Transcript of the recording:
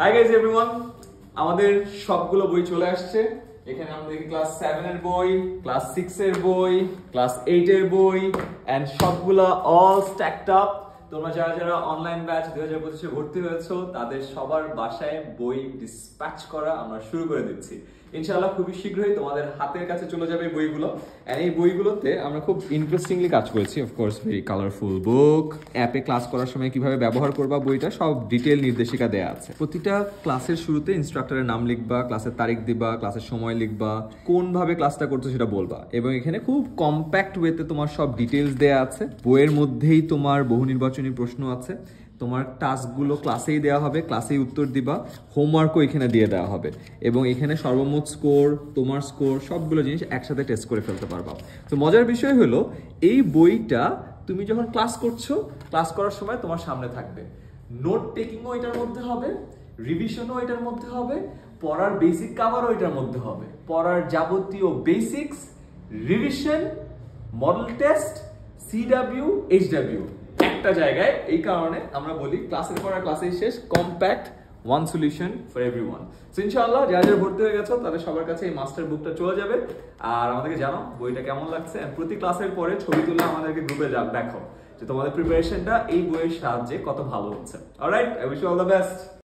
Hi guys everyone, আমাদের সবগুলো বই চলে আসছে। এখানে আমাদের ক্লাস 7 এর বই, ক্লাস 6 এর বই, ক্লাস 8 এর বই এন্ড সবগুলা অল স্ট্যাকড আপ। তোমরা যারা যারা অনলাইন ব্যাচ 2025 এ ভর্তি হয়েছো তাদের সবার বাসায় বই ডিসপ্যাচ করা আমরা শুরু করে দিচ্ছি। ইনশাআল্লাহ খুবই শীঘ্রই তোমাদের হাতের কাছে চলে যাবে এই বইগুলো। এন্ড এই বইগুলোতে আমরা খুব ইন্টারেস্টিংলি কাজ করেছি। Of course very colourful book. অ্যাপে ক্লাস করার সময় কিভাবে ব্যবহার করবা বইটা সব ডিটেল নির্দেশিকা দেয়া আছে। প্রতিটা ক্লাসের শুরুতে ইনস্ট্রাক্টরের নাম লিখবা, ক্লাসের তারিখ দিবা, ক্লাসের সময় লিখবা, কোনভাবে ক্লাসটা করছো সেটা বলবা, এবং এখানে খুব কম্প্যাক্ট ওয়েতে তোমার সব ডিটেলস দেয়া আছে। বইয়ের মধ্যেই তোমার বহু নির্বাচনী প্রশ্ন আছে। তোমার টাস্কগুলো ক্লাসেই দেওয়া হবে, ক্লাসেই উত্তর দিবা, হোমওয়ার্কও এখানে দিয়ে দেওয়া হবে, এবং এখানে সর্বমোট স্কোর, তোমার স্কোর, সবগুলো জিনিস একসাথে টেস্ট করে ফেলতে পারবা। তো মজার বিষয় হলো এই বইটা তুমি যখন ক্লাস করছো, ক্লাস করার সময় তোমার সামনে থাকবে। নোট টেকিংও এটার মধ্যে হবে, রিভিশনও এটার মধ্যে হবে, পড়ার বেসিক কাভারও এটার মধ্যে হবে। পড়ার যাবতীয় basics, revision, model test, CW, HW একটা জায়গায়। এই কারণে আমরা বলি ক্লাসের পর ক্লাসেই শেষ, compact, one solution for everyone. So ইনশাআল্লাহ যারা যারা ভর্তি হয়ে গেছো তাদের সবার কাছে এই মাস্টার বুকটা চলে যাবে। আর আমাদেরকে জানাও বইটা কেমন লাগছে। প্রতি ক্লাসের পরে ছবি তুলে আমাদেরকে গ্রুপে দেখো যে তোমাদের প্রিপারেশনটা এই বইয়ের সাহায্যে কত ভালো হচ্ছে। Alright, I wish you all the best.